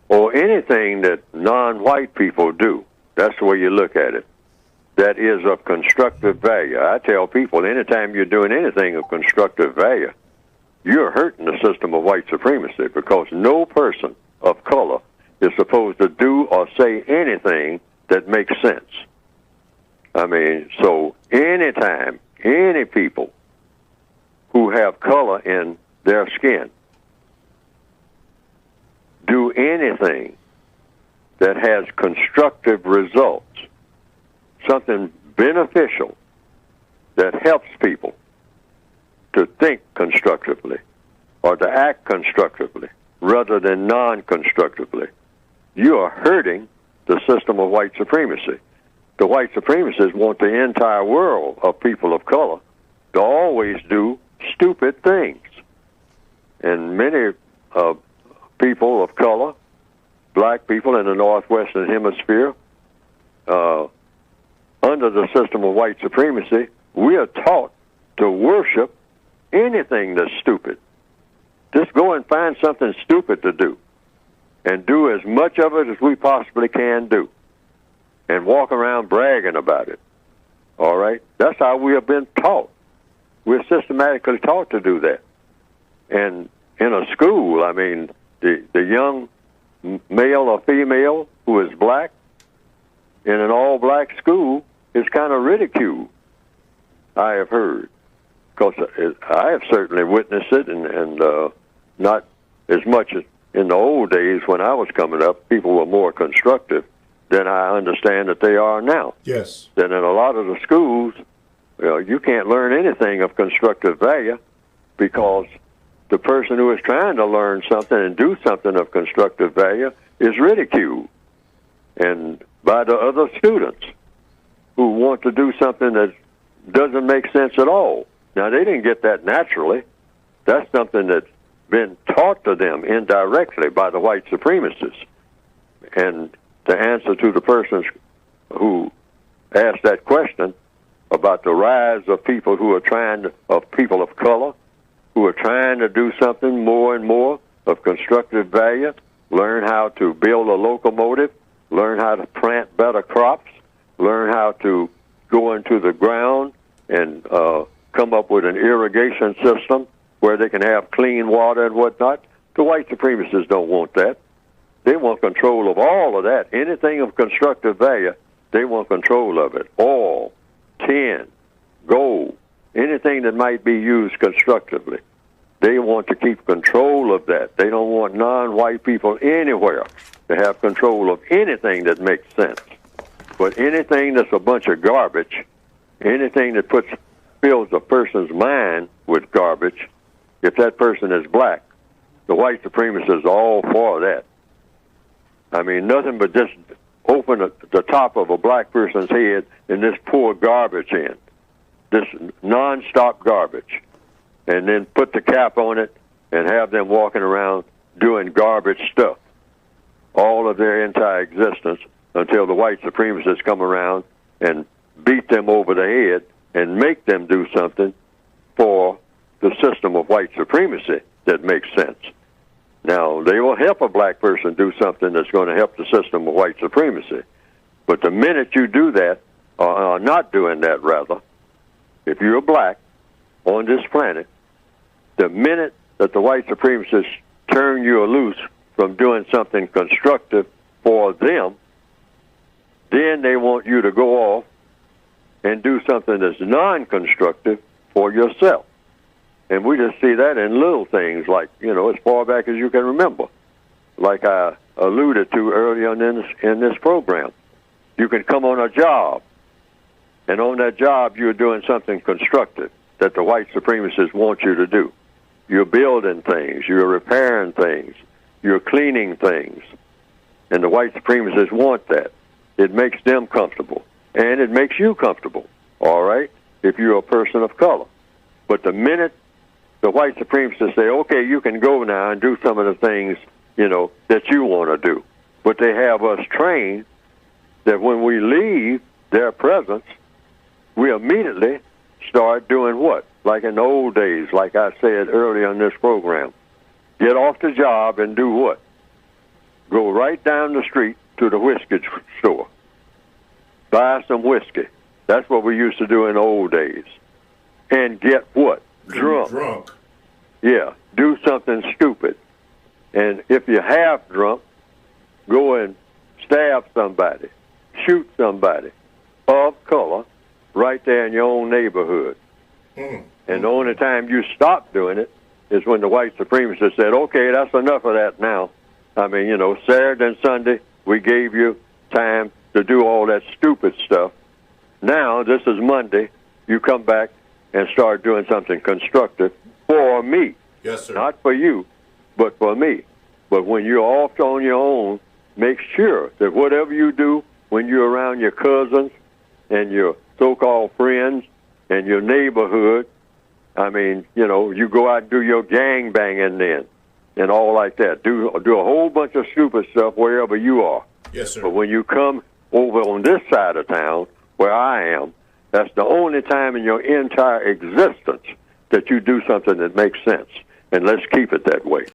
or anything that non-white people do, that's the way you look at it, that is of constructive value. I tell people, anytime you're doing anything of constructive value, you're hurting the system of white supremacy, because no person of color is supposed to do or say anything that makes sense. I mean, so anytime any people who have color in their skin do anything that has constructive results, something beneficial that helps people to think constructively or to act constructively rather than non-constructively, you are hurting the system of white supremacy. The white supremacists want the entire world of people of color to always do stupid things. And many people of color, black people in the northwestern hemisphere, under the system of white supremacy, we are taught to worship anything that's stupid. Just go and find something stupid to do, and do as much of it as we possibly can do, and walk around bragging about it. All right? That's how we have been taught. We're systematically taught to do that. And in a school, I mean, the young male or female who is black in an all-black school is kind of ridiculed, I have heard. Because I have certainly witnessed it, and not as much as in the old days when I was coming up. People were more constructive than I understand that they are now. Yes. Then in a lot of the schools, you can't learn anything of constructive value, because the person who is trying to learn something and do something of constructive value is ridiculed, and by the other students who want to do something that doesn't make sense at all. Now, they didn't get that naturally. That's something that's been taught to them indirectly by the white supremacists. And the answer to the person who asked that question about the rise of people who are of people of color, who are trying to do something more and more of constructive value, learn how to build a locomotive, learn how to plant better crops, learn how to go into the ground and come up with an irrigation system where they can have clean water and whatnot. The white supremacists don't want that. They want control of all of that. Anything of constructive value, they want control of it. Oil, tin, gold, anything that might be used constructively. They want to keep control of that. They don't want non-white people anywhere to have control of anything that makes sense. But anything that's a bunch of garbage, anything that fills a person's mind with garbage, if that person is black, the white supremacists are all for that. I mean, nothing but just open the top of a black person's head and just pour garbage in, this non-stop garbage, and then put the cap on it and have them walking around doing garbage stuff all of their entire existence until the white supremacists come around and beat them over the head and make them do something for the system of white supremacy that makes sense. Now, they will help a black person do something that's going to help the system of white supremacy. But the minute you do that, or not doing that, rather, if you're black on this planet, the minute that the white supremacists turn you loose from doing something constructive for them, then they want you to go off and do something that's non-constructive for yourself. And we just see that in little things, like, as far back as you can remember. Like I alluded to earlier in this program. You can come on a job, and on that job you're doing something constructive that the white supremacists want you to do. You're building things, you're repairing things, you're cleaning things. And the white supremacists want that. It makes them comfortable, and it makes you comfortable, all right, if you're a person of color. But the minute the white supremacists say, okay, you can go now and do some of the things, that you want to do. But they have us trained that when we leave their presence, we immediately start doing what? Like in the old days, like I said earlier in this program. Get off the job and do what? go right down the street to the whiskey store, buy some whiskey. That's what we used to do in the old days. And get what? Drunk. Yeah, do something stupid. And if you're half drunk, go and stab somebody, shoot somebody of color right there in your own neighborhood. And the only time you stop doing it is when the white supremacists said, okay, that's enough of that now. I mean, you know, Saturday and Sunday, we gave you time to do all that stupid stuff. Now, this is Monday, you come back and start doing something constructive for me. Yes, sir. Not for you, but for me. But when you're off on your own, make sure that whatever you do when you're around your cousins and your so-called friends and your neighborhood, I mean, you know, you go out and do your gang banging then and all like that. Do a whole bunch of stupid stuff wherever you are. Yes, sir. But when you come over on this side of town, where I am, that's the only time in your entire existence that you do something that makes sense. And let's keep it that way.